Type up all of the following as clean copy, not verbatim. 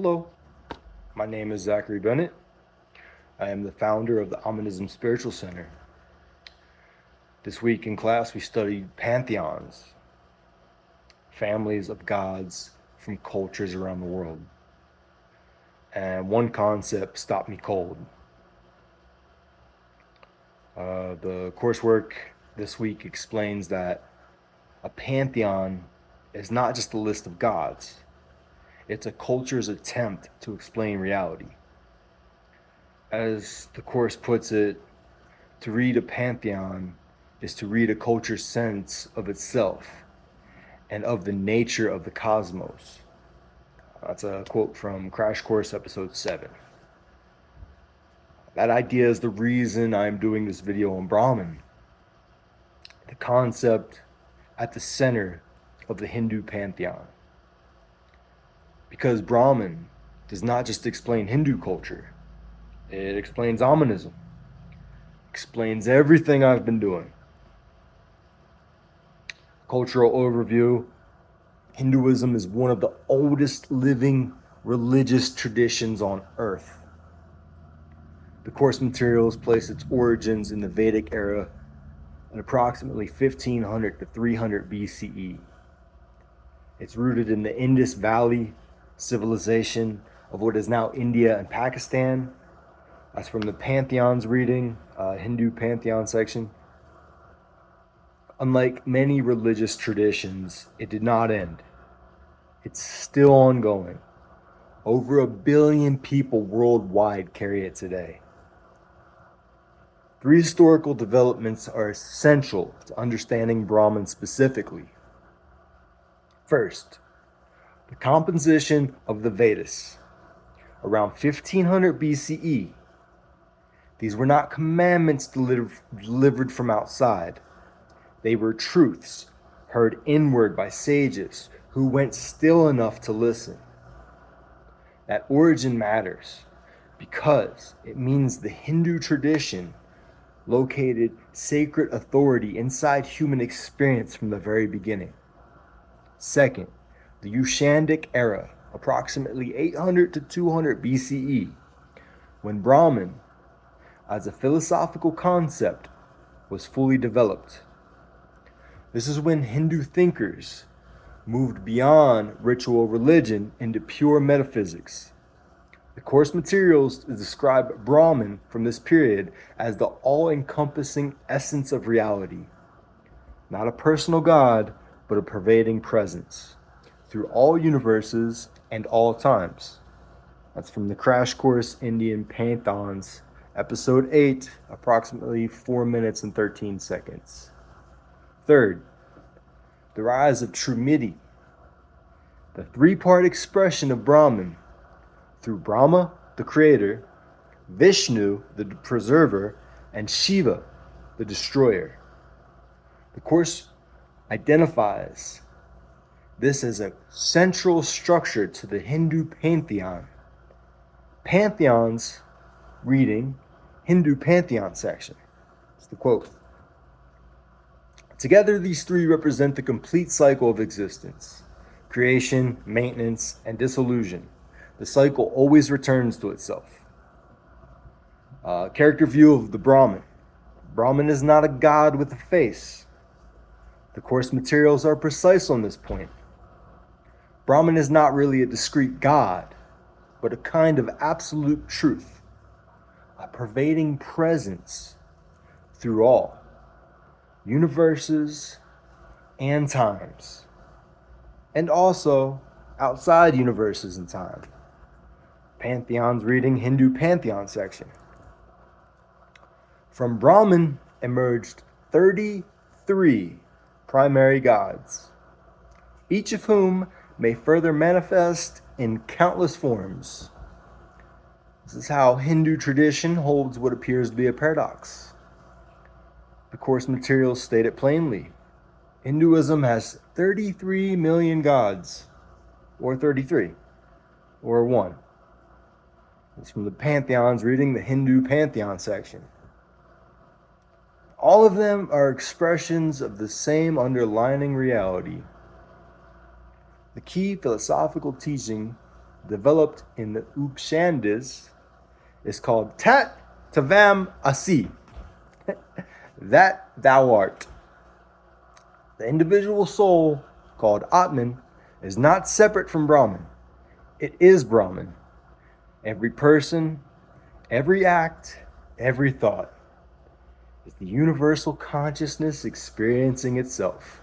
Hello, my name is Zachary Bennett. I am the founder of the Omnism Spiritual Center. This week in class we studied pantheons, families of gods from cultures around the world. And one concept stopped me cold. The coursework this week explains that a pantheon is not just a list of gods. It's a culture's attempt to explain reality. As the course puts it, to read a pantheon is to read a culture's sense of itself and of the nature of the cosmos. That's a quote from Crash Course Episode 7. That idea is the reason I'm doing this video on Brahman, the concept at the center of the Hindu pantheon. Because Brahman does not just explain Hindu culture, it explains Omnism, explains everything I've been doing. Cultural overview: Hinduism is one of the oldest living religious traditions on earth. The course materials place its origins in the Vedic era at approximately 1500 to 300 BCE. It's rooted in the Indus Valley civilization of what is now India and Pakistan. That's from the Pantheons reading, Hindu Pantheon section. Unlike many religious traditions, it did not end. It's still ongoing. Over 1 billion people worldwide carry it today. 3 historical developments are essential to understanding Brahman specifically. First, the composition of the Vedas. Around 1500 BCE, these were not commandments delivered from outside. They were truths heard inward by sages who went still enough to listen. That origin matters because it means the Hindu tradition located sacred authority inside human experience from the very beginning. Second, the Ushandic era, approximately 800 to 200 BCE, when Brahman, as a philosophical concept, was fully developed. This is when Hindu thinkers moved beyond ritual religion into pure metaphysics. The course materials describe Brahman from this period as the all-encompassing essence of reality. Not a personal god, but a pervading presence through all universes and all times. That's from the Crash Course Indian Pantheons, Episode 8, approximately 4 minutes and 13 seconds. Third, the rise of Trimiti, the 3-part expression of Brahman through Brahma, the creator, Vishnu, the preserver, and Shiva, the destroyer. The course identifies this as a central structure to the Hindu pantheon. Pantheons reading Hindu Pantheon section. It's the quote. Together, these 3 represent the complete cycle of existence: creation, maintenance, and dissolution. The cycle always returns to itself. Character view of the Brahman. Brahman is not a god with a face. The course materials are precise on this point. Brahman is not really a discrete god, but a kind of absolute truth, a pervading presence through all universes and times, and also outside universes and time. Pantheons reading Hindu Pantheon section. From Brahman emerged 33 primary gods, each of whom may further manifest in countless forms. This is how Hindu tradition holds what appears to be a paradox. The course materials state it plainly. Hinduism has 33 million gods, or 33, or 1. It's from the Pantheons reading the Hindu Pantheon section. All of them are expressions of the same underlying reality. The key philosophical teaching developed in the Upanishads, is called Tat Tavam Asi, that thou art. The individual soul, called Atman, is not separate from Brahman. It is Brahman. Every person, every act, every thought is the universal consciousness experiencing itself.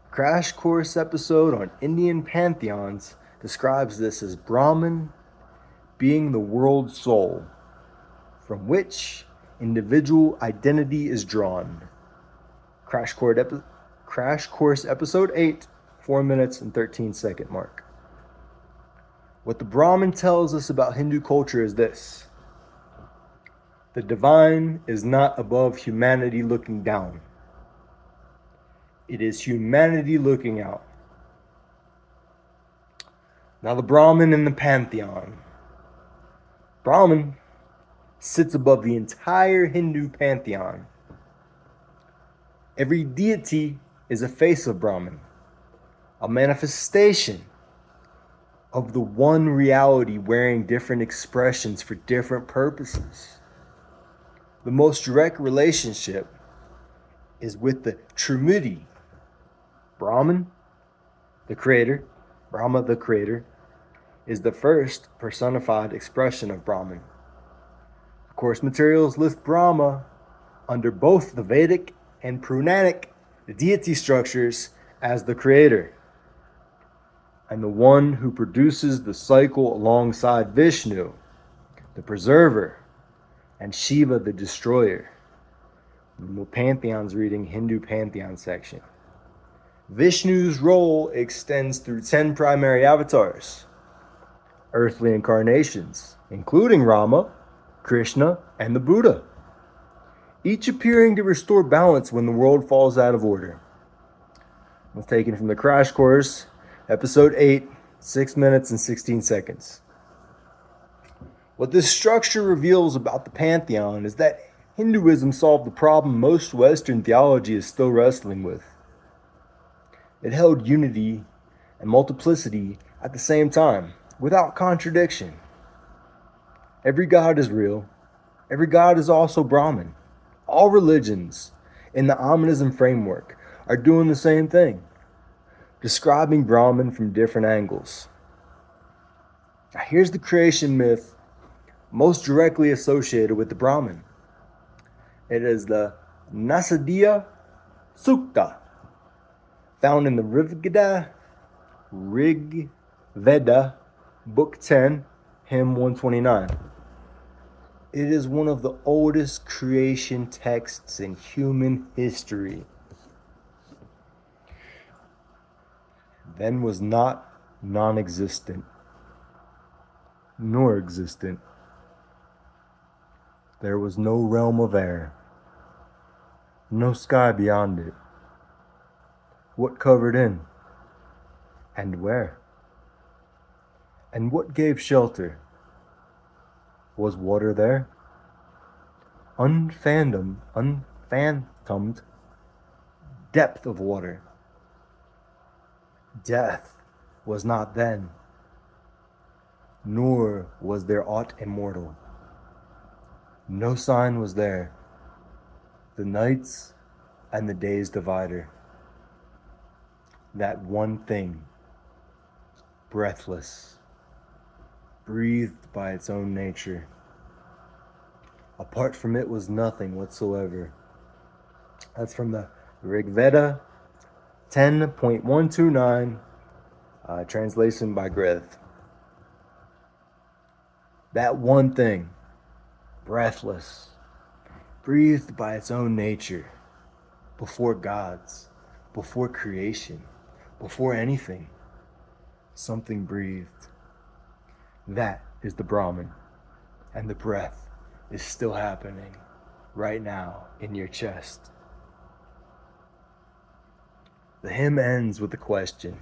The Crash Course episode on Indian pantheons describes this as Brahman being the world soul, from which individual identity is drawn. Crash Course episode 8, 4 minutes and 13-second mark. What the Brahman tells us about Hindu culture is this: the divine is not above humanity looking down. It is humanity looking out. Now the Brahman in the pantheon. Brahman sits above the entire Hindu pantheon. Every deity is a face of Brahman, a manifestation of the one reality wearing different expressions for different purposes. The most direct relationship is with the Trimurti. Brahman, the creator, Brahma, the creator, is the first personified expression of Brahman. Of course, materials list Brahma under both the Vedic and Puranic deity structures as the creator, and the one who produces the cycle alongside Vishnu, the preserver, and Shiva, the destroyer. In the Pantheons reading, Hindu Pantheon section. Vishnu's role extends through 10 primary avatars, earthly incarnations, including Rama, Krishna, and the Buddha, each appearing to restore balance when the world falls out of order. It was taken from the Crash Course, episode 8, 6 minutes and 16 seconds. What this structure reveals about the pantheon is that Hinduism solved the problem most Western theology is still wrestling with. It held unity and multiplicity at the same time, without contradiction. Every god is real. Every god is also Brahman. All religions in the Omnism framework are doing the same thing, describing Brahman from different angles. Now here's the creation myth most directly associated with the Brahman. It is the Nasadiya Sukta, found in the Rig Veda, Book 10, Hymn 129. It is one of the oldest creation texts in human history. Then was not non-existent, nor existent. There was no realm of air, no sky beyond it. What covered in, and where? And what gave shelter? Was water there? Unfathomed depth of water. Death was not then, nor was there aught immortal. No sign was there, the nights and the days divider. That one thing, breathless, breathed by its own nature. Apart from it was nothing whatsoever. That's from the Rig Veda 10.129, translation by Greth. That one thing, breathless, breathed by its own nature, before gods, before creation, before anything, something breathed. That is the Brahman, and the breath is still happening right now in your chest. The hymn ends with a question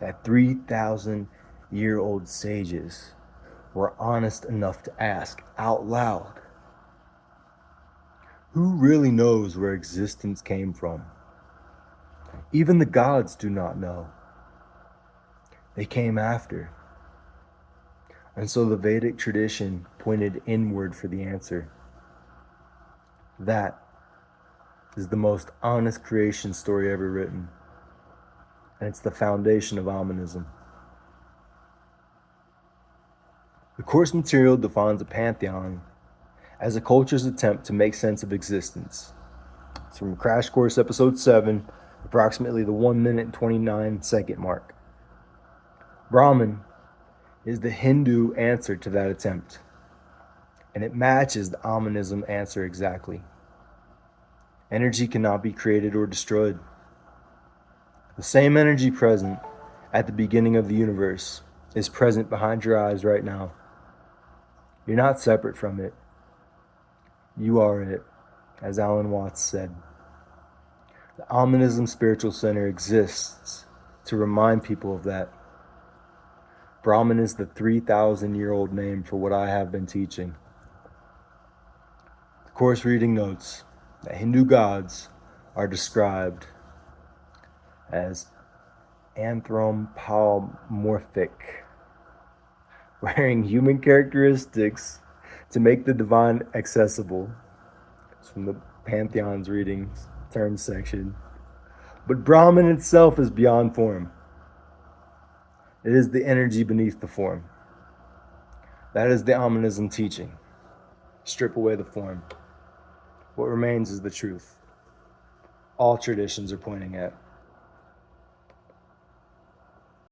that 3,000-year-old sages were honest enough to ask out loud. Who really knows where existence came from? Even the gods do not know. They came after. And so the Vedic tradition pointed inward for the answer. That is the most honest creation story ever written. And it's the foundation of Omnism. The course material defines a pantheon as a culture's attempt to make sense of existence. It's from Crash Course Episode 7, approximately the 1 minute and 29 second mark. Brahman is the Hindu answer to that attempt, and it matches the Omnism answer exactly. Energy cannot be created or destroyed. The same energy present at the beginning of the universe is present behind your eyes right now. You're not separate from it. You are it, as Alan Watts said. The Omnism Spiritual Center exists to remind people of that. Brahman is the 3,000-year-old name for what I have been teaching. The course reading notes that Hindu gods are described as anthropomorphic, wearing human characteristics to make the divine accessible. It's from the Pantheon's readings terms section. But Brahman itself is beyond form. It is the energy beneath the form. That is the Omnism teaching. Strip away the form. What remains is the truth. All traditions are pointing at.